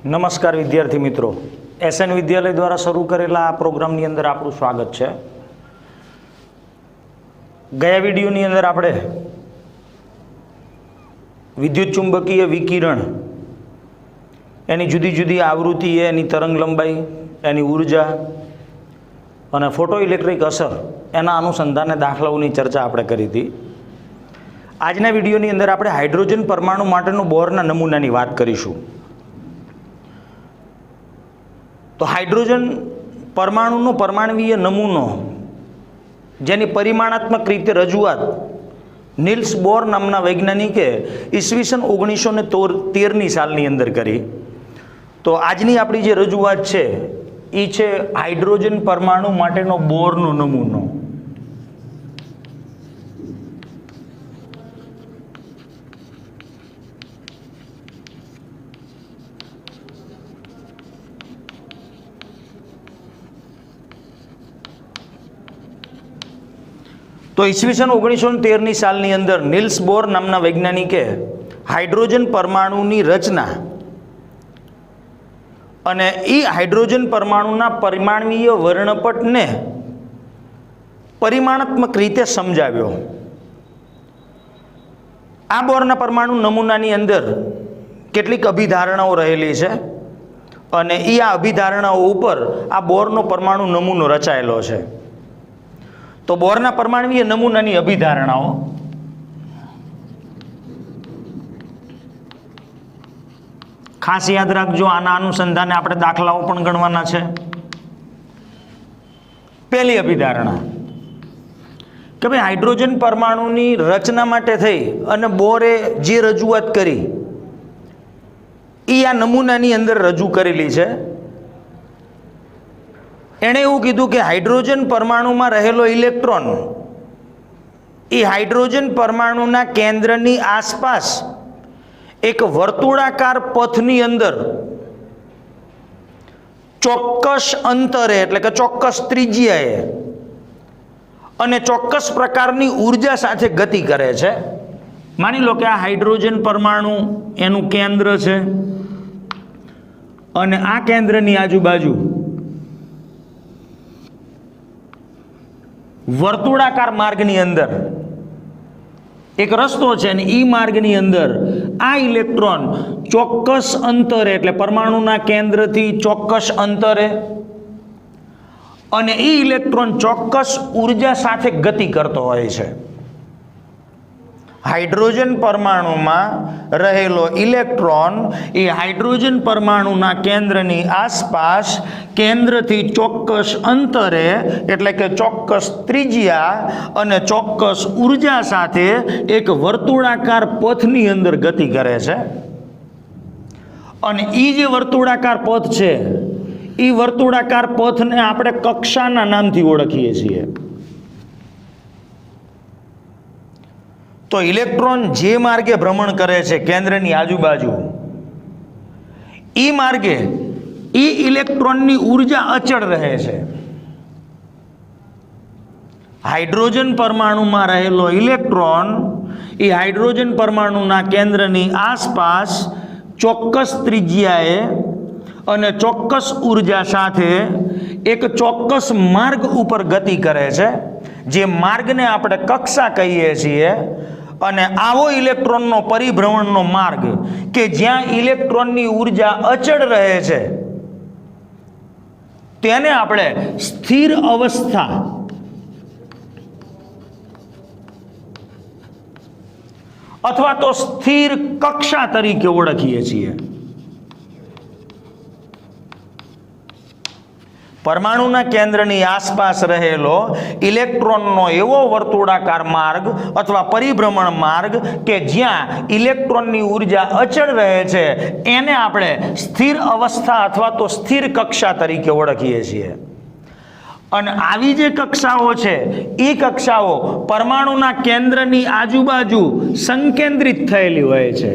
નમસ્કાર વિદ્યાર્થી મિત્રો, એસએન વિદ્યાલય દ્વારા શરૂ કરેલા આ પ્રોગ્રામની અંદર આપણું સ્વાગત છે। ગયા વિડીયોની અંદર આપણે વિદ્યુત ચુંબકીય વિકિરણ, એની જુદી જુદી આવૃત્તિ, એની તરંગ લંબાઈ, એની ઉર્જા અને ફોટો ઇલેક્ટ્રિક અસર, એના અનુસંધાને દાખલાઓની ચર્ચા આપણે કરી હતી। આજના વિડીયોની અંદર આપણે હાઇડ્રોજન પરમાણુ માટેનું બોરના નમૂનાની વાત કરીશું। તો હાઇડ્રોજન પરમાણુનો પરમાણવીય નમૂનો, જેની પરિમાણાત્મક રીતે રજૂઆત નિલ્સ બોર નામના વૈજ્ઞાનિકે ઈસવીસન 1913ની સાલની અંદર કરી। તો આજની આપણી જે રજૂઆત છે એ છે હાઇડ્રોજન પરમાણુ માટેનો બોરનો નમૂનો। તો ઈસવીસન 1913ની સાલની અંદર નિલ્સ બોર નામના વૈજ્ઞાનિકે હાઇડ્રોજન પરમાણુની રચના અને એ હાઇડ્રોજન પરમાણુના પરિમાણવીય વર્ણપટને પરિમાણાત્મક રીતે સમજાવ્યો। આ બોરના પરમાણુ નમૂનાની અંદર કેટલીક અભિધારણાઓ રહેલી છે અને એ આ અભિધારણાઓ ઉપર આ બોરનો પરમાણુ નમૂનો રચાયેલો છે। તો બોરના પરમાણવીય નમૂનાની અભિધારણાઓ, ખાસ યાદ રાખજો, આના અનુસંધાને આપણે દાખલાઓ પણ ગણવાના છે। પહેલી અભિધારણા કે ભાઈ હાઇડ્રોજન પરમાણુની રચના માટે થઈ અને બોરે જે રજૂઆત કરી એ આ નમૂનાની અંદર રજૂ કરેલી છે। એણે એવું કીધું કે હાઇડ્રોજન પરમાણુમાં રહેલો ઇલેક્ટ્રોન એ હાઇડ્રોજન પરમાણુના કેન્દ્રની આસપાસ એક વર્તુળાકાર પથની અંદર ચોક્કસ અંતરે, એટલે કે ચોક્કસ ત્રિજ્યાએ અને ચોક્કસ પ્રકારની ઉર્જા સાથે ગતિ કરે છે। માની લો કે આ હાઇડ્રોજન પરમાણુ એનું કેન્દ્ર છે અને આ કેન્દ્રની આજુબાજુ વર્તુળાકાર માર્ગની અંદર એક રસ્તો છે અને એ માર્ગની અંદર આ ઇલેક્ટ્રોન ચોક્કસ અંતરે, એટલે પરમાણુના કેન્દ્રથી ચોક્કસ અંતરે, અને એ ઇલેક્ટ્રોન ચોક્કસ ઉર્જા સાથે ગતિ કરતો હોય છે। હાઇડ્રોજન પરમાણુમાં રહેલો ઇલેક્ટ્રોન એ હાઇડ્રોજન પરમાણુના કેન્દ્રની આસપાસ કેન્દ્રથી ચોક્કસ અંતરે, એટલે કે ચોક્કસ ત્રિજ્યા અને ચોક્કસ ઉર્જા સાથે એક વર્તુળાકાર પથની અંદર ગતિ કરે છે। અને એ જે વર્તુળાકાર પથ છે એ વર્તુળાકાર પથને આપણે કક્ષાના નામથી ઓળખીએ છીએ। તો ઇલેક્ટ્રોન જે માર્ગે ભ્રમણ કરે છે કેન્દ્રની આજુબાજુ, એ માર્ગે એ ઇલેક્ટ્રોનની ઉર્જા અચળ રહે છે। હાઇડ્રોજન પરમાણુમાં રહેલો ઇલેક્ટ્રોન એ હાઇડ્રોજન પરમાણુના કેન્દ્રની આસપાસ ચોક્કસ ત્રિજ્યાએ અને ચોક્કસ ઉર્જા સાથે એક ચોક્કસ માર્ગ ઉપર ગતિ કરે છે, જે માર્ગને આપણે કક્ષા કહીએ છીએ। અને આવો ઇલેક્ટ્રોનનો પરિભ્રમણનો માર્ગ કે જ્યાં ઇલેક્ટ્રોનની ઉર્જા અચળ રહે છે તેને આપણે સ્થિર અવસ્થા અથવા તો સ્થિર કક્ષા તરીકે ઓળખીએ છીએ। પરમાણુના કેન્દ્રની આસપાસ રહેલો ઇલેક્ટ્રોનનો એવો વર્તુળાકાર માર્ગ અથવા પરિભ્રમણ માર્ગ કે જ્યાં ઇલેક્ટ્રોનની ઉર્જા અચળ રહે છે એને આપણે સ્થિર અવસ્થા અથવા તો સ્થિર કક્ષા તરીકે ઓળખીએ છીએ। અને આવી જે કક્ષાઓ છે એ કક્ષાઓ પરમાણુના કેન્દ્રની આજુબાજુ સંકેન્દ્રિત થયેલી હોય છે।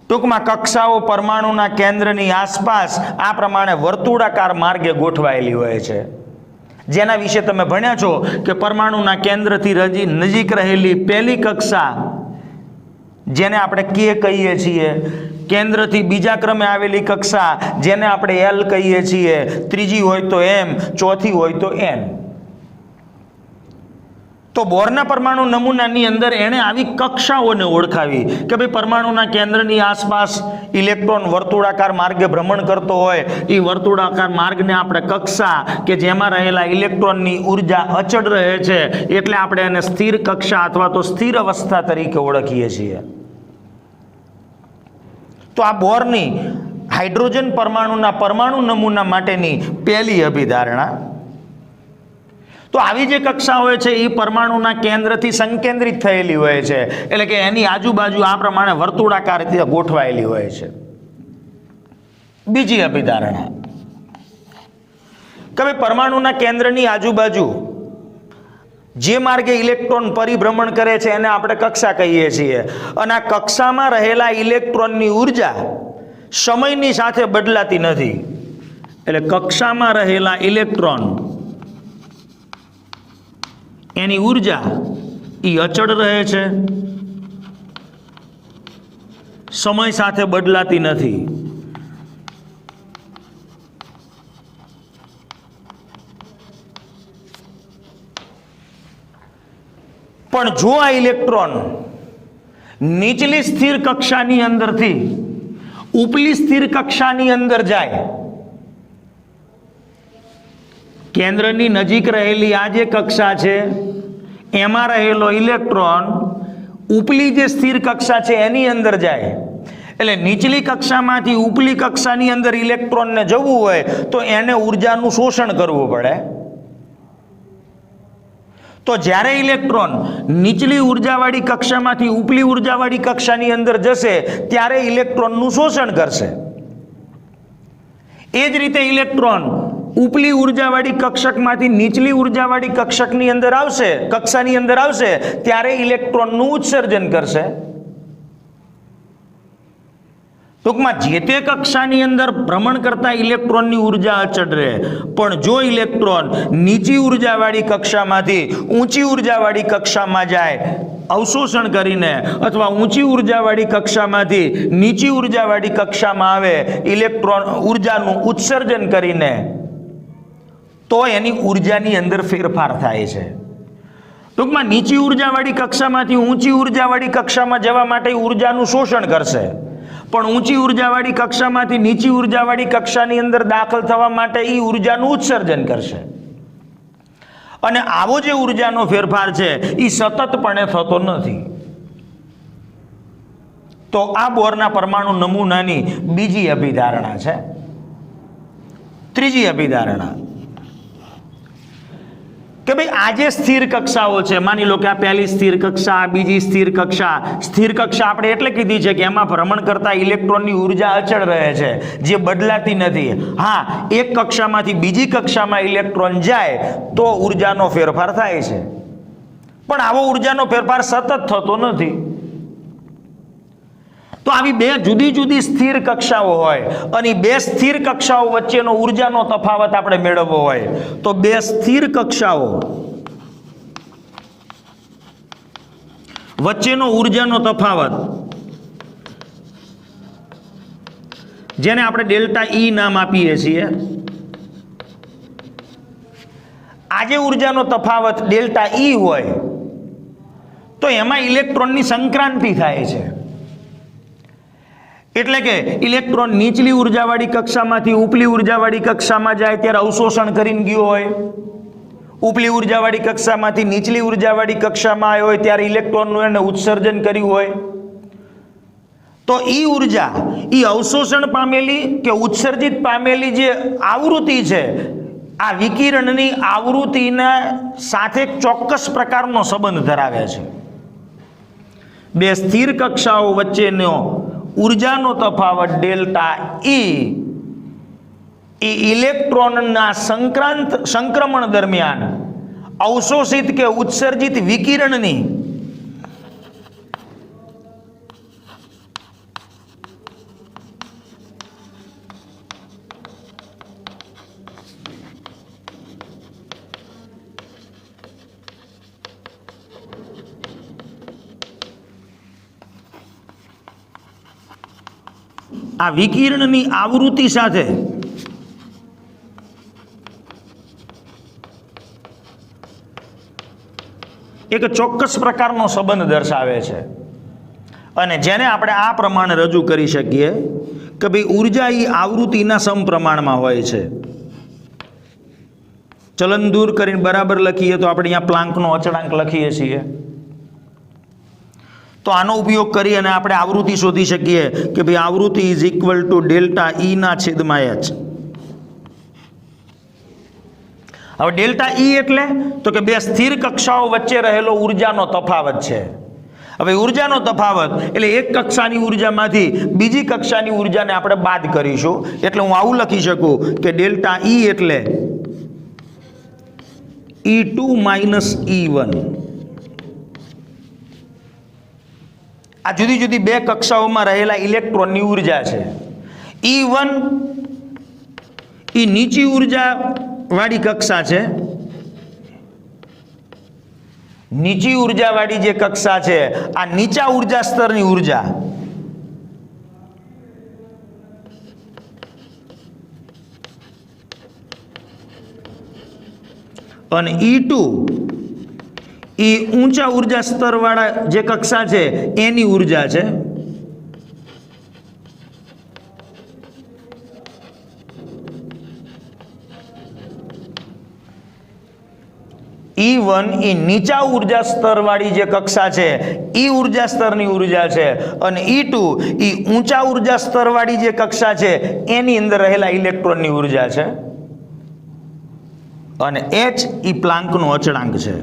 ટૂંકમાં કક્ષાઓ પરમાણુના કેન્દ્રની આસપાસ આ પ્રમાણે વર્તુળાકાર માર્ગે ગોઠવાયેલી હોય છે, જેના વિશે તમે ભણ્યા છો કે પરમાણુના કેન્દ્રથી નજીક રહેલી પહેલી કક્ષા, જેને આપણે કે કહીએ છીએ, કેન્દ્રથી બીજા ક્રમે આવેલી કક્ષા જેને આપણે એલ કહીએ છીએ, ત્રીજી હોય તો એમ, ચોથી હોય તો એન. તો બોરના પરમાણુ નમૂનાની અંદર એણે આવી કક્ષાઓને ઓળખાવી કે ભાઈ પરમાણુના કેન્દ્રની આસપાસ ઇલેક્ટ્રોન વર્તુળાકાર માર્ગે ભ્રમણ કરતો હોય, એ વર્તુળાકાર માર્ગને આપણે કક્ષા કે જેમાં રહેલા ઇલેક્ટ્રોનની ઉર્જા અચળ રહે છે એટલે આપણે એને સ્થિર કક્ષા અથવા તો સ્થિર અવસ્થા તરીકે ઓળખીએ છીએ. તો આ બોરની હાઇડ્રોજન પરમાણુના પરમાણુ નમૂના માટેની પહેલી અભિધારણા. તો આવી જે કક્ષા હોય છે એ પરમાણુના કેન્દ્રથી સંકેન્દ્રિત થયેલી હોય છે, એટલે કે એની આજુબાજુ આ પ્રમાણે વર્તુળાકાર રીતે ગોઠવાયેલી હોય છે. બીજી અભિધારણા કે ભાઈ પરમાણુના કેન્દ્રની આજુબાજુ જે માર્ગે ઇલેક્ટ્રોન પરિભ્રમણ કરે છે એને આપણે કક્ષા કહીએ છીએ, અને આ કક્ષામાં રહેલા ઇલેક્ટ્રોનની ઉર્જા સમયની સાથે બદલાતી નથી. એટલે કક્ષામાં રહેલા ઇલેક્ટ્રોન એની ઉર્જા એ અચળ રહે છે, સમય સાથે બદલાતી નથી. પણ જો આ ઇલેક્ટ્રોન નીચલી સ્થિર કક્ષાની અંદરથી ઉપલી સ્થિર કક્ષાની અંદર જાય, કેન્દ્રની નજીક રહેલી આ જે કક્ષા છે એમાં રહેલો ઇલેક્ટ્રોન ઉપલી જે સ્થિર કક્ષા છે એની અંદર જાય, એટલે નીચલી કક્ષામાંથી ઉપલી કક્ષાની અંદર ઇલેક્ટ્રોનને જવું હોય તો એને ઉર્જાનું શોષણ કરવું પડે. તો જ્યારે ઇલેક્ટ્રોન નીચલી ઉર્જાવાળી કક્ષામાંથી ઉપલી ઉર્જાવાળી કક્ષાની અંદર જશે ત્યારે ઇલેક્ટ્રોનનું શોષણ કરશે. એ જ રીતે ઇલેક્ટ્રોન ઉપલી ઉર્જાવાળી કક્ષકમાંથી નીચલી ઉર્જાવાળી કક્ષકની અંદર આવશે, કક્ષાની અંદર આવશે ત્યારે ઇલેક્ટ્રોનનું ઉત્સર્જન કરશે. ટૂંકમાં જે તે કક્ષાની અંદર ભ્રમણ કરતા ઇલેક્ટ્રોનની ઉર્જા અચળ રહે, પણ જો ઇલેક્ટ્રોન નીચી ઉર્જાવાળી કક્ષામાંથી ઊંચી ઉર્જાવાળી કક્ષામાં જાય અવશોષણ કરીને, અથવા ઊંચી ઉર્જાવાળી કક્ષામાંથી નીચી ઉર્જાવાળી કક્ષામાં આવે ઇલેક્ટ્રોન ઉર્જાનું ઉત્સર્જન કરીને, તો એની ઉર્જાની અંદર ફેરફાર થાય છે. ટૂંકમાં નીચી ઉર્જાવાળી કક્ષામાંથી ઊંચી ઉર્જાવાળી કક્ષામાં જવા માટે ઉર્જાનું શોષણ કરશે, પણ ઊંચી ઉર્જાવાળી કક્ષામાંથી નીચી ઉર્જાવાળી કક્ષાની અંદર દાખલ થવા માટે એ ઉર્જાનું ઉત્સર્જન કરશે. અને આવો જે ઉર્જાનો ફેરફાર છે એ સતતપણે થતો નથી. તો આ બોરના પરમાણુ નમૂનાની બીજી અભિધારણા છે. ત્રીજી અભિધારણા કે ભાઈ આ જે સ્થિર કક્ષાઓ છે, માની લો કે આ પહેલી સ્થિર કક્ષા, બીજી સ્થિર કક્ષા. સ્થિર કક્ષા આપણે એટલે કીધી છે કે એમાં ભ્રમણ કરતા ઇલેક્ટ્રોનની ઉર્જા અચળ રહે છે, જે બદલાતી નથી. હા, એક કક્ષામાંથી બીજી કક્ષામાં ઇલેક્ટ્રોન જાય તો ઉર્જાનો ફેરફાર થાય છે, પણ આવો ઉર્જાનો ફેરફાર સતત થતો નથી. તો આવી બે જુદી જુદી સ્થિર કક્ષાઓ હોય અને બે સ્થિર કક્ષાઓ વચ્ચેનો ઉર્જાનો તફાવત આપણે મેળવવો હોય તો બે સ્થિર કક્ષાઓ વચ્ચેનો ઉર્જાનો તફાવત, જેને આપણે ડેલ્ટા ઈ નામ આપીએ છીએ, આજે ઉર્જાનો તફાવત ડેલ્ટા ઈ હોય તો એમાં ઇલેક્ટ્રોનની સંક્રાંતિ થાય છે. એટલે કે ઇલેક્ટ્રોન નીચલી ઉર્જાવાળી કક્ષામાંથી ઉપલી ઉર્જાવાળી કક્ષામાં જાય ત્યારે અવશોષણ કરીને ગયો હોય, ઉપલી ઉર્જાવાળી કક્ષામાંથી નીચલી ઉર્જાવાળી કક્ષામાં આવ્યો હોય ત્યારે ઇલેક્ટ્રોનનું એને ઉત્સર્જન કર્યું હોય, તો એ ઉર્જા એ અવશોષણ પામેલી કે ઉત્સર્જિત પામેલી જે આવૃત્તિ છે, આ વિકિરણની આવૃત્તિના સાથે ચોક્કસ પ્રકારનો સંબંધ ધરાવે છે. બે સ્થિર કક્ષાઓ વચ્ચેનો ઉર્જાનો તફાવત ડેલ્ટા ઈ એ ઇલેક્ટ્રોનના સંક્રમણ દરમિયાન અવશોષિત કે ઉત્સર્જિત વિકિરણની આ વિકિરણની આવૃત્તિ સાથે એક ચોક્કસ પ્રકારનો સંબંધ દર્શાવે છે અને જેને આપણે આ પ્રમાણે રજૂ કરી શકીએ કે ભાઈ ઉર્જા એ આવૃત્તિના સમપ્રમાણમાં હોય છે. ચલન દૂર કરીને બરાબર લખીએ તો આપણે અહીંયા પ્લાન્કનો અચળાંક લખીએ છીએ. તો આનો ઉપયોગ કરી અને આપણે આવૃત્તિ શોધી શકીએ કે ભાઈ આવૃત્તિ is equal to delta E ના છેદમાં એચ. હવે ડેલ્ટા ઈ એટલે તો કે બે સ્થિર કક્ષાઓ વચ્ચે રહેલો ઉર્જાનો તફાવત છે. હવે ઉર્જાનો તફાવત એટલે એક કક્ષાની ઉર્જામાંથી બીજી કક્ષાની ઉર્જાને આપણે બાદ કરીશું. એટલે હું આવું લખી શકું કે ડેલ્ટા ઈ એટલે E2 માઇનસ E1. આ જુદી જુદી બે કક્ષાઓમાં રહેલા ઇલેક્ટ્રોનની ઉર્જા છે. E1 એ નીચી ઉર્જા વાળી કક્ષા છે. નીચી ઉર્જા વાળી જે કક્ષા છે આ નીચા ઉર્જા સ્તરની ઉર્જા. અને E2 એ ઊંચા ઉર્જા સ્તર વાળા જે કક્ષા છે એની ઉર્જા છે. E1 એ નીચા ઉર્જા સ્તર વાળી જે કક્ષા છે એ ઉર્જા સ્તરની ઉર્જા છે અને E2 એ ઊંચા ઉર્જા સ્તર વાળી જે કક્ષા છે એની અંદર રહેલા ઇલેક્ટ્રોનની ઉર્જા છે. અને H એ પ્લાન્કનો અચળાંક છે,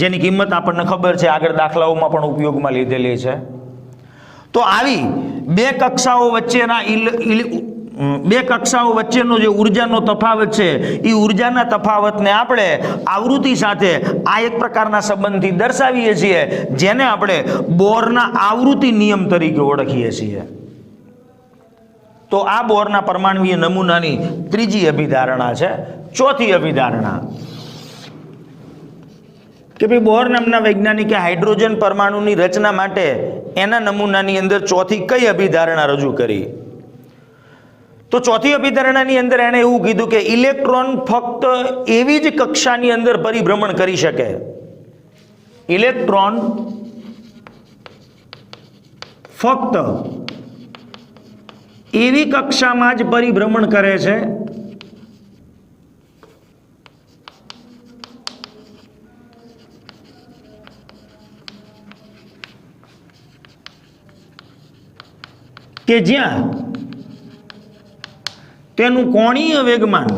જેની કિંમત આપણને ખબર છે, આગળ દાખલાઓમાં પણ ઉપયોગમાં લીધેલી છે. તો આવી બે કક્ષાઓ વચ્ચેનો જે ઉર્જાનો તફાવત છે એ ઉર્જાના તફાવતને આપણે આવૃત્તિ સાથે આ એક પ્રકારના સંબંધથી દર્શાવીએ છીએ, જેને આપણે બોરના આવૃત્તિ નિયમ તરીકે ઓળખીએ છીએ. તો આ બોરના પરમાણ્વીય નમૂનાની ત્રીજી અભિધારણા છે. ચોથી અભિધારણા કે ભાઈ બોર નામના વૈજ્ઞાનિકે હાઇડ્રોજન પરમાણુની રચના માટે એના નમૂનાની અંદર ચોથી કઈ અભિધારણા રજૂ કરી? તો ચોથી અભિધારણાની અંદર એણે એવું કીધું કે ઇલેક્ટ્રોન ફક્ત એવી જ કક્ષાની અંદર પરિભ્રમણ કરી શકે. ઇલેક્ટ્રોન ફક્ત એવી કક્ષામાં જ પરિભ્રમણ કરે છે કે જ્યાં તેનું કોણીય વેગમાન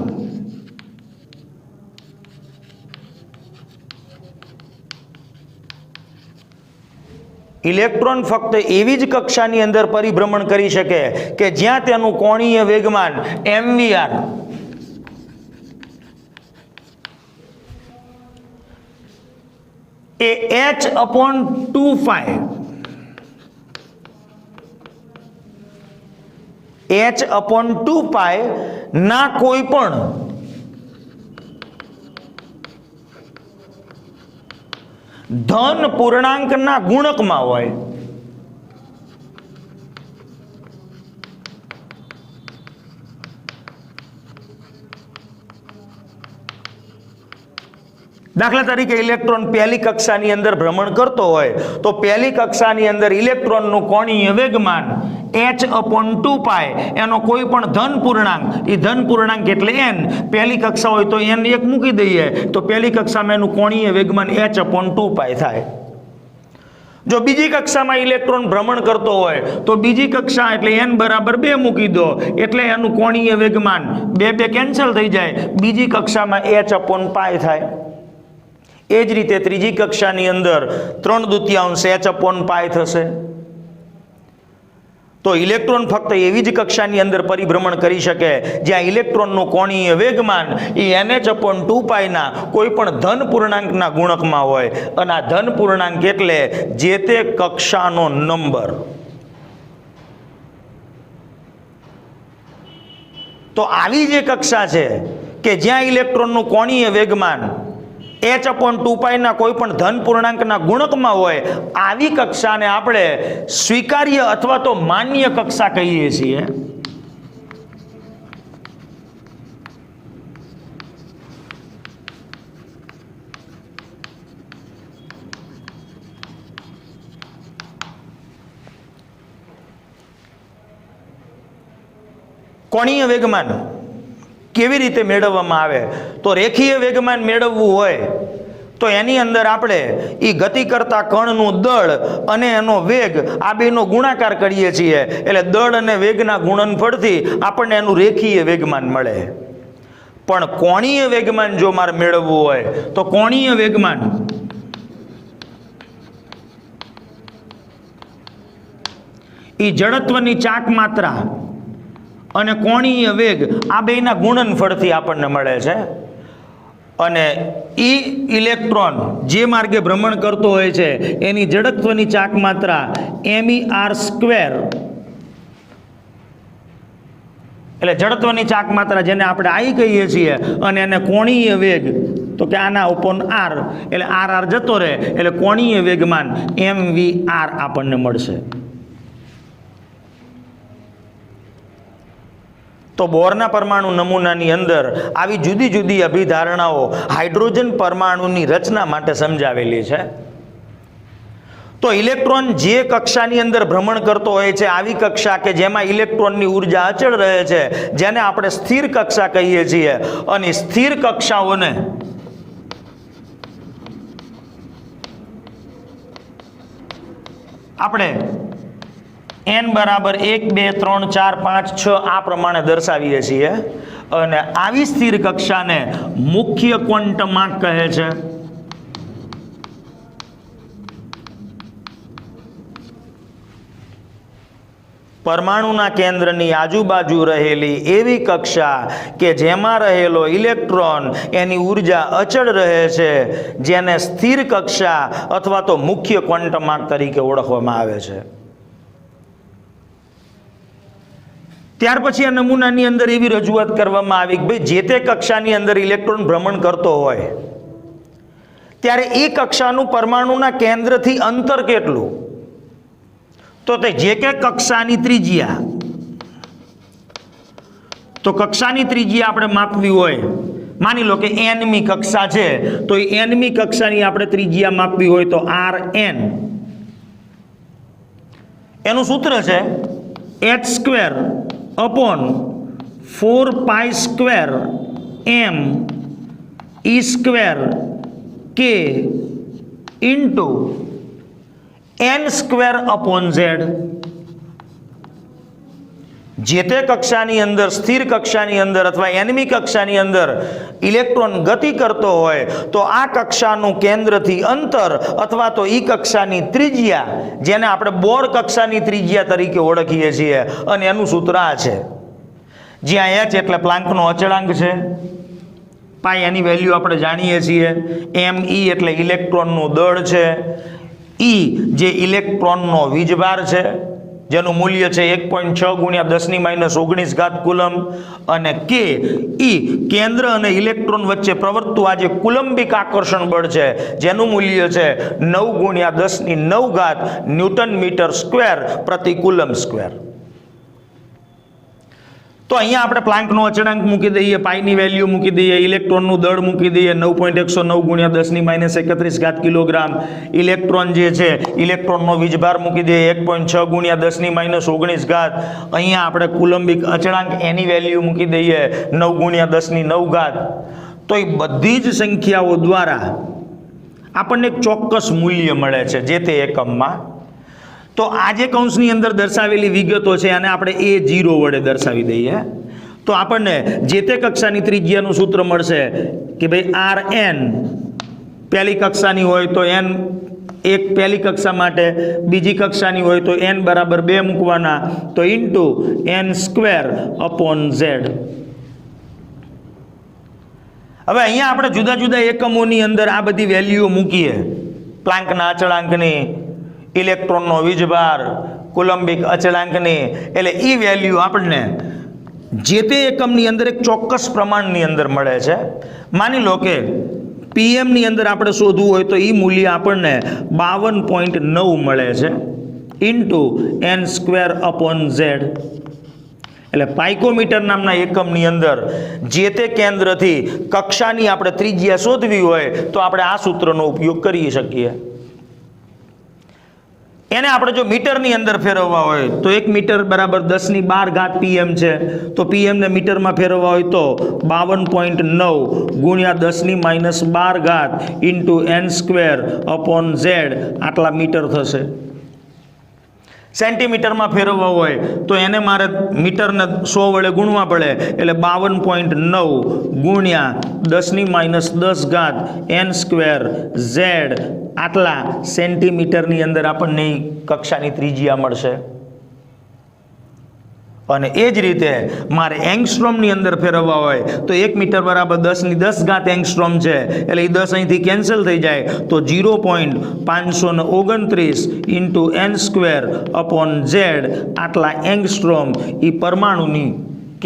ઇલેક્ટ્રોન ફક્ત એવી જ કક્ષાની અંદર પરિભ્રમણ કરી શકે કે જ્યાં તેનું કોણીય વેગમાન mvr એ h/2π h/2π ના કોઈ પણ ધન પૂર્ણાંકના ગુણકમાં હોય. દાખલા તરીકે ઇલેક્ટ્રોન પહેલી કક્ષાની અંદર ભ્રમણ કરતો હોય તો પહેલી કક્ષાની અંદર ઇલેક્ટ્રોનનું કોણીય વેગમાન h/2π એનો કોઈ પણ ધન પૂર્ણાંક, એ ધન પૂર્ણાંક એટલે n, પહેલી કક્ષા હોય તો n એક મૂકી દઈએ તો પહેલી કક્ષામાં એનું કોણીય વેગમાન h/2π થાય. જો બીજી કક્ષામાં ઇલેક્ટ્રોન ભ્રમણ કરતો હોય તો બીજી કક્ષા એટલે n બરાબર 2 મૂકી દો એટલે એનું કોણીય વેગમાન 2 કેન્સલ થઈ જાય, બીજી કક્ષામાં h/π થાય. એ જ રીતે ત્રીજી કક્ષાની અંદર 3/2 h/π થશે. તો ઇલેક્ટ્રોન ફક્ત એવી જ કક્ષાની અંદર પરિભ્રમણ કરી શકે જ્યાં ઇલેક્ટ્રોનનું કોણીય વેગમાન એ nh/2π ના કોઈ પણ ધન પૂર્ણાંકના ગુણકમાં હોય અને આ ધન પૂર્ણાંક એટલે જે તે કક્ષાનો નંબર. તો આવી જે કક્ષા છે કે જ્યાં ઇલેક્ટ્રોનનું કોણીય વેગમાન h/2π ના કોઈ પણ ધન પૂર્ણાંકના ગુણકમાં હોય આવી કક્ષાને આપણે સ્વીકાર્ય અથવા તો માન્ય કક્ષા કહીએ છીએ. કોણીય વેગમાન કેવી રીતે મેળવવામાં આવે? તો રેખીય વેગમાન મેળવવું હોય તો એની અંદર આપણે એ ગતિ કરતા કણનું દળ અને એનો વેગ આ બેનો ગુણાકાર કરીએ છીએ, એટલે દળ અને વેગના ગુણનફળથી આપણને એનું રેખીય વેગમાન મળે. પણ કોણીય વેગમાન જો મારે મેળવવું હોય તો કોણીય વેગમાન એ જડત્વની ચાક માત્રા અને કોણીય વેગ આ બેના ગુણનફળથી આપણને મળે છે. અને ઈ ઇલેક્ટ્રોન જે માર્ગે ભ્રમણ કરતો હોય છે એની જડત્વની ચાક માત્રા MER², એટલે જડત્વની ચાક માત્રા જેને આપણે I કહીએ છીએ, અને એને કોણીય વેગ તો કે આના upon R, એટલે RR જતો રહે એટલે કોણીય વેગમાન MVR આપણને મળશે. તો બોરના પરમાણુ નમૂનાની અંદર આવી જુદી જુદી અભિધારણાઓ હાઇડ્રોજન પરમાણુની રચના માટે સમજાવેલી છે. તો ઇલેક્ટ્રોન જે કક્ષાની અંદર ભ્રમણ કરતો હોય છે આવી કક્ષા કે જેમાં ઇલેક્ટ્રોનની ઉર્જા અચળ રહે છે, જેને આપણે સ્થિર કક્ષા કહીએ છીએ, અને સ્થિર કક્ષાઓને આપણે n બરાબર 1 2 3 4 5 6 આ પ્રમાણે દર્શાવીએ છીએ. અને આવી સ્થિર કક્ષાને મુખ્ય ક્વોન્ટમાંક કહે છે. પરમાણુના કેન્દ્રની આજુબાજુ રહેલી એવી કક્ષા કે જેમાં રહેલો ઇલેક્ટ્રોન એની ઉર્જા અચળ રહે છે, જેને સ્થિર કક્ષા અથવા તો મુખ્ય ક્વોન્ટમાંક તરીકે ઓળખવામાં આવે છે. ત્યાર પછી આ નમૂનાની અંદર એવી રજૂઆત કરવામાં આવી કે ભાઈ જે તે કક્ષાની અંદર ઇલેક્ટ્રોન ભ્રમણ કરતો હોય ત્યારે એ કક્ષાનું પરમાણુના કેન્દ્રથી અંતર કેટલું? તો તે જે કે કક્ષાની ત્રિજ્યા, તો કક્ષાની ત્રિજ્યા આપણે માપવી હોય, માની લો કે nમી કક્ષા છે, તો એ nમી કક્ષાની આપણે ત્રિજ્યા માપવી હોય તો Rn, એનું સૂત્ર છે h²/4π² m² n²/z. જે તે કક્ષાની અંદર સ્થિર કક્ષાની અંદર અથવા nમી કક્ષાની અંદર ઇલેક્ટ્રોન ગતિ કરતો હોય તો આ કક્ષાનું કેન્દ્રથી અંતર અથવા તો ઈ કક્ષાની ત્રિજ્યા, જેને આપણે બોર કક્ષાની ત્રિજ્યા તરીકે ઓળખીએ છીએ, અને એનું સૂત્ર આ છે, જ્યાં h એટલે પ્લાન્કનો અચળાંક છે, પાઈ એની વેલ્યુ આપણે જાણીએ છીએ, me એટલે ઇલેક્ટ્રોનનું દળ છે, E જે ઇલેક્ટ્રોનનો વીજભાર છે જેનું મૂલ્ય છે 1.6 × 10⁻−19 કુલમ, અને K કેન્દ્ર અને ઇલેક્ટ્રોન વચ્ચે પ્રવર્તતું આ જે કુલંબિક આકર્ષણ બળ છે જેનું મૂલ્ય છે 9 × 10⁹ ન્યૂટન મીટર સ્ક્વેર પ્રતિ કુલમ સ્ક્વેર. તો અહીંયા આપણે પ્લાન્કનો અચળાંક મૂકી દઈએ, પાઈની વેલ્યુ મૂકી દઈએ, ઇલેક્ટ્રોનનું દળ મૂકી દઈએ 9.109 × 10⁻31 કિલોગ્રામ, ઇલેક્ટ્રોન જે છે ઇલેક્ટ્રોનનો વીજભાર મૂકી દઈએ 1.6 × 10⁻19, અહીંયા આપણે કુલંબિક અચળાંક એની વેલ્યુ મૂકી દઈએ 9 × 10⁹. તો એ બધી જ સંખ્યાઓ દ્વારા આપણને એક ચોક્કસ મૂલ્ય મળે છે જે તે એકમમાં. તો આ જે કૌંસની અંદર દર્શાવેલી વિગતો છે અને આપણે A0 વડે દર્શાવી દઈએ તો આપણને જે તે કક્ષાની ત્રિજ્યાનું સૂત્ર મળશે કે ભાઈ Rn પહેલી કક્ષાની હોય તો n એક પહેલી કક્ષા માટે, બીજી કક્ષાની હોય તો n બરાબર 2 મૂકવાના, તો n²/z. હવે અહીંયા આપણે જુદા જુદા એકમોની અંદર આ બધી વેલ્યુઓ મૂકીએ, પ્લાન્કના અચળાંકની, ઇલેક્ટ્રોનનો વીજભાર, કુલંબિક અચળાંકની, એટલે એ વેલ્યુ આપણને જે તે એકમની અંદર એક ચોક્કસ પ્રમાણની અંદર મળે છે. માની લો કે પીએમની અંદર આપણે શોધવું હોય તો એ મૂલ્ય આપણને 52.9 મળે છે ઇન્ટુ n²/z. એટલે પાઇકોમીટર નામના એકમની અંદર જે તે કેન્દ્રથી કક્ષાની આપણે ત્રિજ્યા શોધવી હોય તો આપણે આ સૂત્રનો ઉપયોગ કરી શકીએ. એને આપણે જો મીટરની અંદર ફેરવવા હોય તો 1 મીટર બરાબર 10⁻12 pm છે. તો pm ને મીટરમાં ફેરવવા હોય તો 52.9 ગુણ્યા 10⁻12 ઇન્ટુ n²/z આટલા મીટર થશે. સેન્ટીમીટરમાં ફેરવવા હોય તો એને મારે મીટરને 100 વડે ગુણવા પડે એટલે 52.9 ગુણ્યા 10⁻10 n²z આટલા સેન્ટીમીટરની અંદર આપણને કક્ષાની ત્રિજ્યા મળશે. અને એ જ રીતે મારે એંગસ્ટ્રોમની અંદર ફેરવવા હોય તો 1 મીટર બરાબર 10⁻10 એંગસ્ટ્રોમ છે એટલે એ 10 અહીંથી કેન્સલ થઈ જાય તો 0.529 ઇન્ટુ n²/z આટલા એંગસ્ટ્રોમ એ પરમાણુની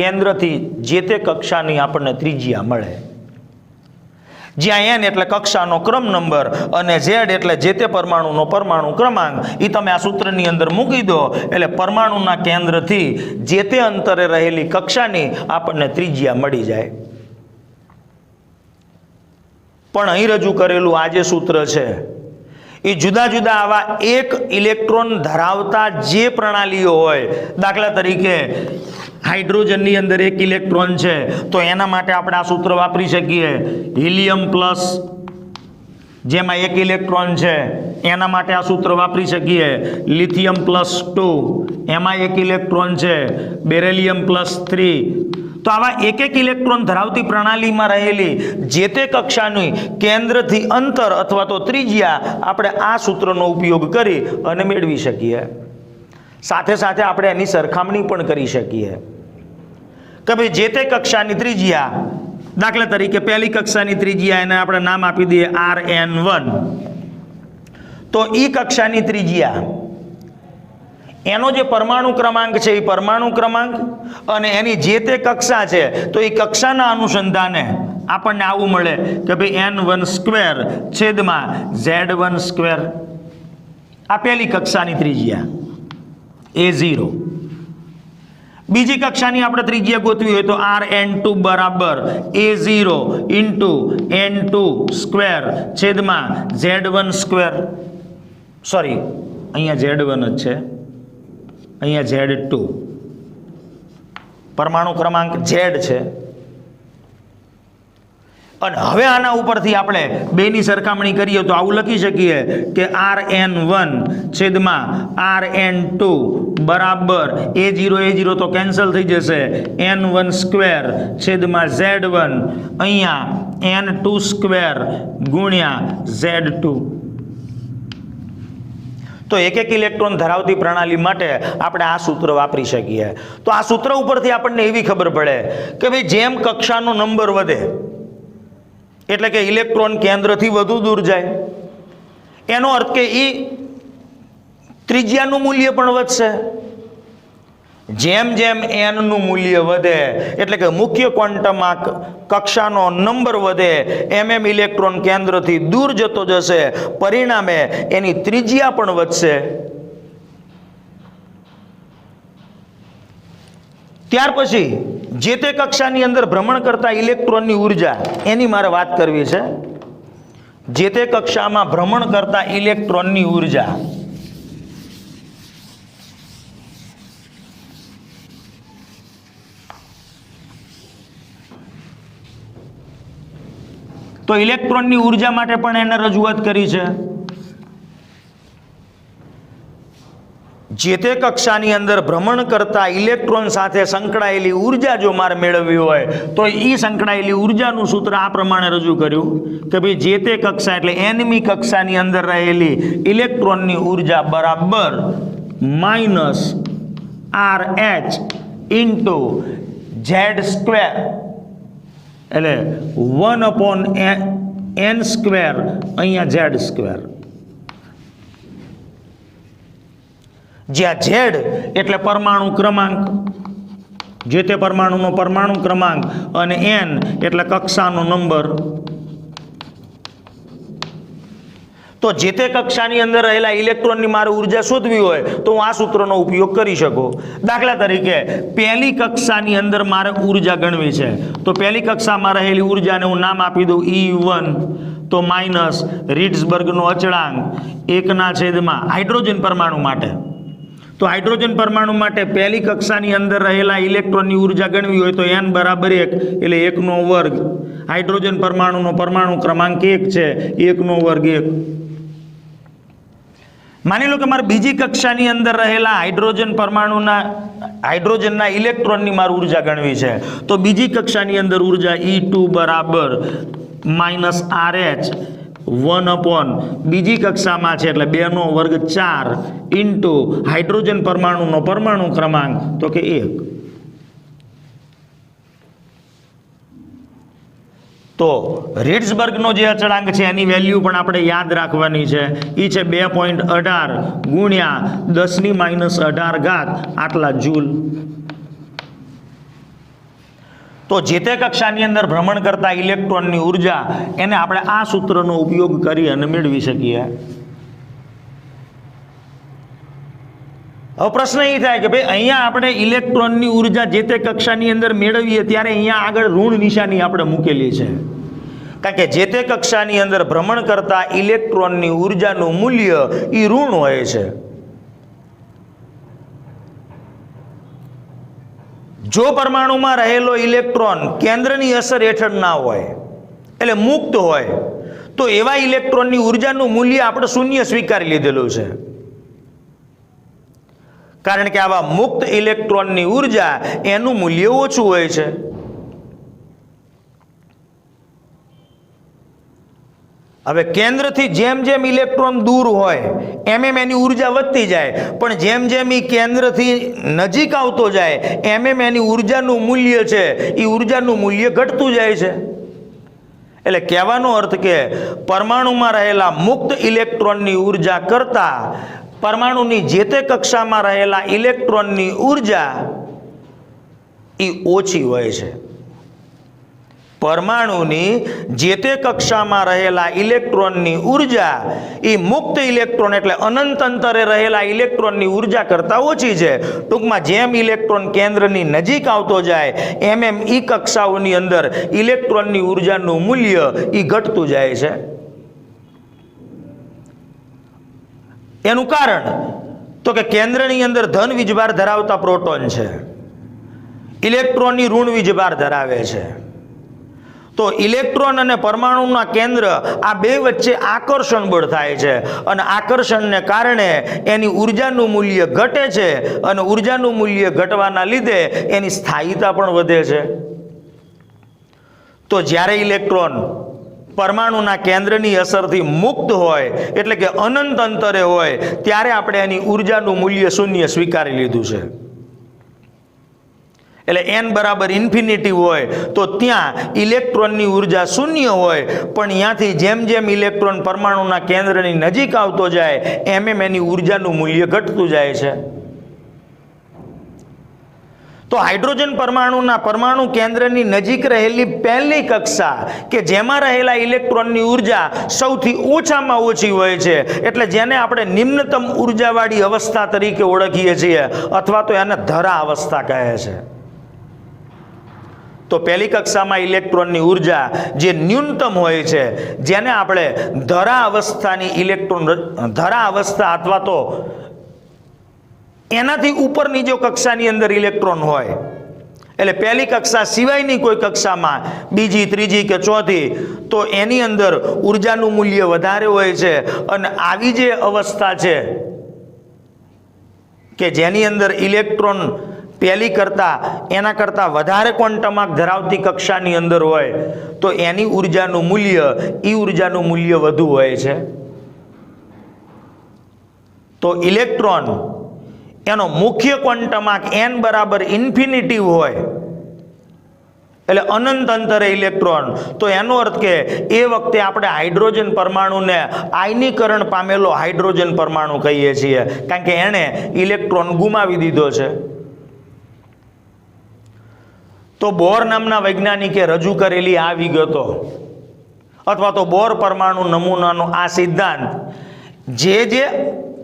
કેન્દ્રથી જે તે કક્ષાની આપણને ત્રિજ્યા મળે. જ્યાં n એટલે કક્ષાનો ક્રમ નંબર અને z એટલે જે તે પરમાણુનો પરમાણુ ક્રમાંક. એ તમે આ સૂત્રની અંદર મૂકી દો એટલે પરમાણુના કેન્દ્રથી જે તે અંતરે રહેલી કક્ષાની આપણને ત્રિજ્યા મળી જાય. પણ અહીં રજૂ કરેલું આ જે સૂત્ર છે એ જુદા જુદા આવા એક ઇલેક્ટ્રોન ધરાવતા જે પ્રણાલીઓ હોય, દાખલા તરીકે હાઇડ્રોજનની અંદર 1 ઇલેક્ટ્રોન છે તો એના માટે આપણે આ સૂત્ર વાપરી શકીએ. હિલિયમ પ્લસ જેમાં 1 ઇલેક્ટ્રોન છે એના માટે આ સૂત્ર વાપરી શકીએ. લિથિયમ +2 એમાં 1 ઇલેક્ટ્રોન છે. બેરિલિયમ +3. તો આવા એક ઇલેક્ટ્રોન ધરાવતી પ્રણાલીમાં રહેલી જે તે કક્ષાની કેન્દ્રથી અંતર અથવા તો ત્રિજ્યા આપણે આ સૂત્રનો ઉપયોગ કરી અને મેળવી શકીએ. સાથે સાથે આપણે એની સરખામણી પણ કરી શકીએ કે ભાઈ જે તે કક્ષાની ત્રિજ્યા, દાખલા તરીકે પહેલી કક્ષાની ત્રિજ્યા એને આપણે નામ આપી દઈએ Rn1. તો એ કક્ષાની ત્રિજ્યા એનો જે પરમાણુ ક્રમાંક છે એ પરમાણુ ક્રમાંક અને એની જે તે કક્ષા છે તો એ કક્ષાના અનુસંધાને આપણને આવું મળે કે ભાઈ n1²/z1². આ પહેલી કક્ષાની ત્રિજ્યા A0. બીજી કક્ષાની આપણે ત્રિજ્યા ગોતવી હોય તો Rn2 બરાબર A0 ઇન્ટુ n2²/z1². સોરી, અહીંયા Z1 જ છે, અહીંયા Z2. પરમાણુ ક્રમાંક Z છે. અને હવે આના ઉપરથી આપણે બેની સરખામણી કરીએ તો આવું લખી શકીએ કે Rn1/Rn2 બરાબર A0 તો કેન્સલ થઈ જશે, n1²/z1 અહીંયા n2² ગુણ્યા Z2. તો એક ઇલેક્ટ્રોન ધરાવતી પ્રણાલી માટે આપણે આ સૂત્ર વાપરી શકીએ. તો આ સૂત્ર ઉપરથી આપણને એવી ખબર પડે કે ભાઈ જેમ કક્ષાનો નંબર વધે એટલે કે ઇલેક્ટ્રોન કેન્દ્રથી વધુ દૂર જાય, એનો અર્થ કે એ ત્રિજ્યાનું મૂલ્ય પણ વધશે. જેમ જેમ n નું મૂલ્ય વધે એટલે કે મુખ્ય ક્વોન્ટમમાં કક્ષાનો નંબર વધે એમ ઇલેક્ટ્રોન કેન્દ્રથી દૂર જતો જશે, પરિણામે એની ત્રિજ્યા પણ વધશે. ત્યાર પછી જે તે કક્ષાની અંદર ભ્રમણ કરતા ઇલેક્ટ્રોનની ઉર્જા એની મારે વાત કરવી છે. જે તે કક્ષામાં ભ્રમણ કરતા ઇલેક્ટ્રોનની ઉર્જા તો ઇલેક્ટ્રોનની ઉર્જા માટે પણ એને રજૂઆત કરી છે. જે તે કક્ષાની અંદર ભ્રમણ કરતા ઇલેક્ટ્રોન સાથે સંકળાયેલી ઉર્જા જો મારે મેળવવી હોય તો એ સંકળાયેલી ઉર્જાનું સૂત્ર આ પ્રમાણે રજૂ કર્યું કે ભાઈ જે તે કક્ષા એટલે nમી કક્ષાની અંદર રહેલી ઇલેક્ટ્રોનની ઉર્જા બરાબર -RH ઇન્ટુ Z² એટલે 1/n², અહીંયા Z². જ્યાં Z એટલે પરમાણુ ક્રમાંક, જે તે પરમાણુનો પરમાણુ ક્રમાંક, અને n એટલે કક્ષાનો નંબર. તો જે તે કક્ષાની અંદર રહેલા ઇલેક્ટ્રોનની મારે ઉર્જા શોધવી હોય તો હું આ સૂત્રનો ઉપયોગ કરી શકું. દાખલા તરીકે પહેલી કક્ષાની અંદર મારે ઉર્જા ગણવી છે, તો પહેલી કક્ષામાં રહેલી ઉર્જાને હું નામ આપી દઉં E1, તો માઇનસ રીટ્ઝબર્ગનો અચળાંક 1/, હાઇડ્રોજન પરમાણુ માટે. તો હાઇડ્રોજન પરમાણુ માટે પહેલી કક્ષાની અંદર રહેલા ઇલેક્ટ્રોનની ઉર્જા ગણવી હોય તો n બરાબર 1 એટલે 1/2. હાઇડ્રોજન પરમાણુનો પરમાણુ ક્રમાંક 1 છે, 1/2 1. માની લો કે મારે બીજી કક્ષાની અંદર રહેલા હાઇડ્રોજનના ઇલેક્ટ્રોનની મારે ઉર્જા ગણવી છે, તો બીજી કક્ષાની અંદર ઉર્જા E2 બરાબર -RH 1/ બીજી કક્ષામાં છે એટલે 2/2 4 ઇન્ટુ હાઇડ્રોજન પરમાણુનો પરમાણુ ક્રમાંક તો કે 1. તો રીટ્ઝબર્ગનો જે અચળાંક છે એની વેલ્યુ પણ આપણે યાદ રાખવાની છે. એ છે 2.18 ગુણ્યા 10⁻18 આટલા જૂલ. તો જે તે કક્ષાની અંદર ભ્રમણ કરતા ઇલેક્ટ્રોનની ઉર્જા એને આપણે આ સૂત્રનો ઉપયોગ કરી અને મેળવી શકીએ. હવે પ્રશ્ન એ થાય કે ભાઈ અહીંયા આપણે ઇલેક્ટ્રોનની ઉર્જા જે તે કક્ષાની અંદર મેળવીએ ત્યારે અહીંયા આગળ ઋણ નિશાની આપણે મૂકેલી છે, કારણ કે જે તે કક્ષાની અંદર ભ્રમણ કરતા ઇલેક્ટ્રોનની ઉર્જાનું મૂલ્ય એ ઋણ હોય છે. જો પરમાણુમાં રહેલો ઇલેક્ટ્રોન કેન્દ્રની અસર હેઠળ ના હોય એટલે મુક્ત હોય તો એવા ઇલેક્ટ્રોનની ઉર્જાનું મૂલ્ય આપણે શૂન્ય સ્વીકારી લીધેલું છે, કારણ કે આવા મુક્ત ઇલેક્ટ્રોનની ઉર્જા એનું મૂલ્ય ઓછું હોય છે. હવે કેન્દ્રથી જેમ જેમ ઇલેક્ટ્રોન દૂર હોય એમ એની ઉર્જા વધતી જાય, પણ જેમ જેમ એ કેન્દ્રથી નજીક આવતો જાય એમ એની ઉર્જાનું મૂલ્ય છે એ ઉર્જાનું મૂલ્ય ઘટતું જાય છે. એટલે કહેવાનો અર્થ કે પરમાણુમાં રહેલા મુક્ત ઇલેક્ટ્રોનની ઉર્જા કરતા પરમાણુની જે તે કક્ષામાં રહેલા ઇલેક્ટ્રોનની ઉર્જા એ ઓછી હોય છે. પરમાણુની જે તે કક્ષામાં રહેલા ઇલેક્ટ્રોનની ઉર્જા એ મુક્ત ઇલેક્ટ્રોન એટલે અનંત અંતરે રહેલા ઇલેક્ટ્રોનની ઉર્જા કરતાં ઓછી છે. ટૂંકમાં જેમ ઇલેક્ટ્રોન કેન્દ્રની નજીક આવતો જાય એમ એમ એ કક્ષાઓની અંદર ઇલેક્ટ્રોનની ઉર્જાનું મૂલ્ય એ ઘટતું જાય છે. એનું કારણ તો કે કેન્દ્રની અંદર ધન વીજભાર ધરાવતા પ્રોટોન છે, ઇલેક્ટ્રોનની ઋણ વીજભાર ધરાવે છે. તો ઇલેક્ટ્રોન અને પરમાણુના કેન્દ્ર આ બે વચ્ચે આકર્ષણ બળ થાય છે અને આકર્ષણને કારણે એની ઉર્જાનું મૂલ્ય ઘટે છે અને ઉર્જાનું મૂલ્ય ઘટવાના લીધે એની સ્થાયીતા પણ વધે છે. તો જ્યારે ઇલેક્ટ્રોન પરમાણુના કેન્દ્રની અસરથી મુક્ત હોય એટલે કે અનંત અંતરે હોય ત્યારે આપણે એની ઉર્જાનું મૂલ્ય શૂન્ય સ્વીકારી લીધું છે. એટલે n બરાબર ઇન્ફિનિટી હોય તો ત્યાં ઇલેક્ટ્રોનની ઉર્જા શૂન્ય હોય, પણ ત્યાંથી જેમ જેમ ઇલેક્ટ્રોન પરમાણુના કેન્દ્રની નજીક આવતો જાય એમ એની ઉર્જાનું મૂલ્ય ઘટતું જાય છે. તો હાઇડ્રોજન પરમાણુના પરમાણુ કેન્દ્રની નજીક રહેલી પહેલી કક્ષા કે જેમાં રહેલા ઇલેક્ટ્રોનની ઉર્જા સૌથી ઓછામાં ઓછી હોય છે, એટલે જેને આપણે નિમ્નતમ ઉર્જાવાળી અવસ્થા તરીકે ઓળખીએ છીએ અથવા તો એને ધરા અવસ્થા કહે છે. તો પહેલી કક્ષામાં ઇલેક્ટ્રોનની ઉર્જા જે ન્યૂનતમ હોય છે જેને આપણે ધરા અવસ્થાની ધરા અવસ્થા અથવા તો એનાથી ઉપરની જો કક્ષાની અંદર ઇલેક્ટ્રોન હોય એટલે પહેલી કક્ષા સિવાયની કોઈ કક્ષામાં બીજી, ત્રીજી કે ચોથી તો એની અંદર ઉર્જાનું મૂલ્ય વધારે હોય છે. અને આવી જે અવસ્થા છે કે જેની અંદર ઇલેક્ટ્રોન પહેલી એના કરતાં વધારે ક્વોન્ટમાર્ક ધરાવતી કક્ષાની અંદર હોય તો એની ઉર્જાનું મૂલ્ય વધુ હોય છે. તો ઇલેક્ટ્રોન એનો મુખ્ય ક્વોન્ટમાર્ક n બરાબર ઇન્ફિનિટી હોય એટલે અનંત અંતરે ઇલેક્ટ્રોન, તો એનો અર્થ કે એ વખતે આપણે હાઇડ્રોજન પરમાણુને આયનીકરણ પામેલો હાઇડ્રોજન પરમાણુ કહીએ છીએ, કારણ કે એણે ઇલેક્ટ્રોન ગુમાવી દીધો છે. તો બોર નામના વૈજ્ઞાનિકે રજૂ કરેલી આ વિગતો અથવા તો બોર પરમાણુ નમૂનાનો આ સિદ્ધાંત જે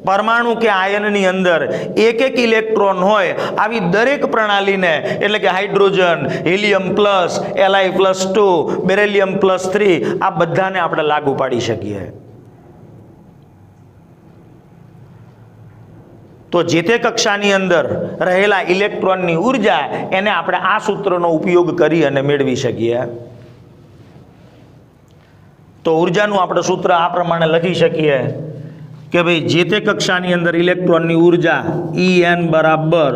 પરમાણુ કે આયનની અંદર એક ઇલેક્ટ્રોન હોય આવી દરેક પ્રણાલીને એટલે કે hydrogen, helium plus, Li+2, beryllium +3 આ બધાને આપણે લાગુ પાડી શકીએ. તો જે તે કક્ષાની અંદર રહેલા ઇલેક્ટ્રોનની ઉર્જા એને આપણે આ સૂત્રનો ઉપયોગ કરી અને મેળવી શકીએ. તો ઉર્જાનું આપણે સૂત્ર આ પ્રમાણે લખી શકીએ કે ભાઈ જે તે કક્ષાની અંદર ઇલેક્ટ્રોનની ઉર્જા En બરાબર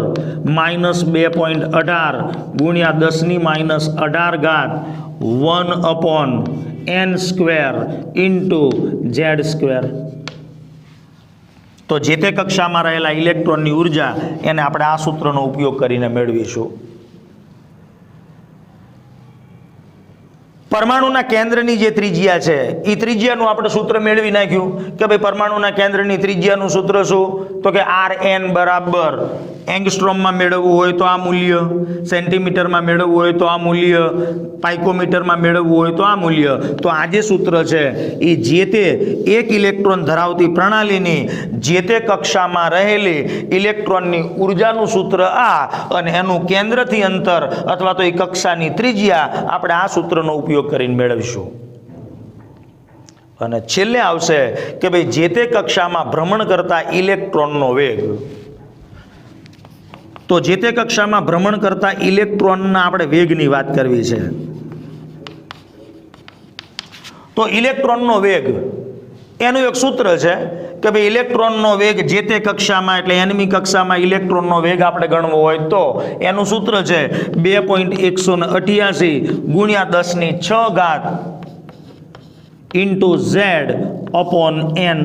-2.18 ગુણ્યા 10⁻18 1/n² Z². તો જે તે કક્ષામાં રહેલા ઇલેક્ટ્રોનની ઉર્જા એને આપણે આ સૂત્રનો ઉપયોગ કરીને મેળવીશું. પરમાણુના કેન્દ્રની જે ત્રિજ્યા છે એ ત્રિજ્યાનું આપણે સૂત્ર મેળવી નાખ્યું કે ભાઈ પરમાણુના કેન્દ્રની ત્રિજ્યાનું સૂત્ર શું? તો કે Rn બરાબર એંગસ્ટ્રોમમાં મેળવવું હોય તો આ મૂલ્ય, સેન્ટીમીટરમાં મેળવવું હોય તો આ મૂલ્ય, પાઇકોમીટરમાં મેળવવું હોય તો આ મૂલ્ય. તો આ જે સૂત્ર છે એ જે તે એક ઇલેક્ટ્રોન ધરાવતી પ્રણાલીની જે તે કક્ષામાં રહેલી ઇલેક્ટ્રોનની ઉર્જાનું સૂત્ર આ અને એનું કેન્દ્રથી અંતર અથવા તો એ કક્ષાની ત્રિજ્યા આપણે આ સૂત્રનો ઉપયોગ કરીને મેળવીશું. અને છેલ્લે આવશે કે ભાઈ જે તે કક્ષામાં ભ્રમણ કરતા ઇલેક્ટ્રોનનો વેગ. તો જે તે કક્ષામાં ભ્રમણ કરતા ઇલેક્ટ્રોનના આપણે વેગની વાત કરવી છે. તો ઇલેક્ટ્રોનનો વેગ એનું એક સૂત્ર છે કે ભાઈ ઇલેક્ટ્રોનનો વેગ જે તે કક્ષામાં એટલે nમી કક્ષામાં ઇલેક્ટ્રોનનો વેગ આપણે ગણવો હોય તો એનું સૂત્ર છે 2.188 ગુણ્યા 10⁶ Z/n.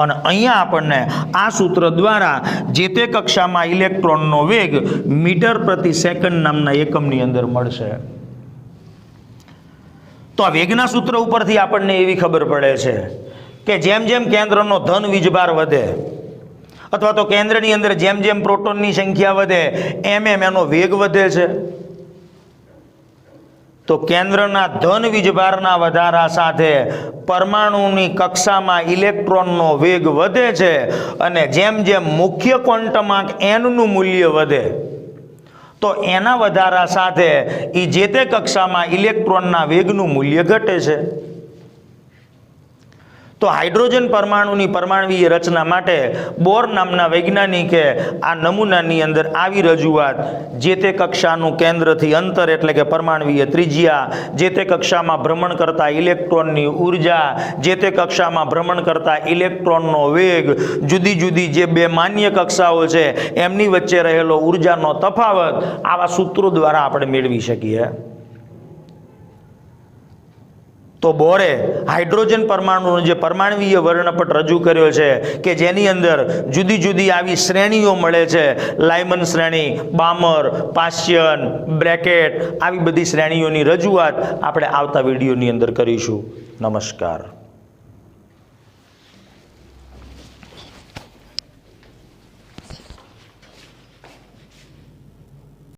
અને અહીંયા આપણને આ સૂત્ર દ્વારા જે તે કક્ષામાં ઇલેક્ટ્રોનનો વેગ મીટર પ્રતિ સેકન્ડ નામના એકમની અંદર મળશે. તો આ વેગના સૂત્ર ઉપરથી આપણને એવી ખબર પડે છે કે જેમ જેમ કેન્દ્રનો ધન વીજભાર વધે અથવા તો કેન્દ્રની અંદર જેમ જેમ પ્રોટોનની સંખ્યા વધે એમ એનો વેગ વધે છે. તો કેન્દ્રના ધન વીજભારના વધારા સાથે પરમાણુની કક્ષામાં ઇલેક્ટ્રોનનો વેગ વધે છે અને જેમ જેમ મુખ્ય ક્વોન્ટમ આંક nનું મૂલ્ય વધે તો એના વધારા સાથે એ જે તે કક્ષામાં ઇલેક્ટ્રોનના વેગનું મૂલ્ય ઘટે છે. તો હાઇડ્રોજન પરમાણુની પરમાણુવીય રચના માટે બોર નામના વૈજ્ઞાનિકે આ નમૂનાની અંદર આવી રજૂઆત જે તે કક્ષાનું કેન્દ્રથી અંતર એટલે કે પરમાણુવીય ત્રિજ્યા, જે તે કક્ષામાં ભ્રમણ કરતા ઇલેક્ટ્રોનની ઉર્જા, જે તે કક્ષામાં ભ્રમણ કરતા ઇલેક્ટ્રોનનો વેગ, જુદી જુદી જે બે માન્ય કક્ષાઓ છે એમની વચ્ચે રહેલો ઉર્જાનો તફાવત આવા સૂત્રો દ્વારા આપણે મેળવી શકીએ. તો બોરે હાઇડ્રોજન પરમાણુનો જે પરમાણુવીય વર્ણપટ રજૂ કર્યો છે કે જેની અંદર જુદી જુદી આવી શ્રેણીઓ મળે છે, લાયમન શ્રેણી, બામર, પાસ્યન, બ્રેકેટ આવી બધી શ્રેણીઓની રજૂઆત આપણે આવતા વિડીયોની અંદર કરીશું. નમસ્કાર.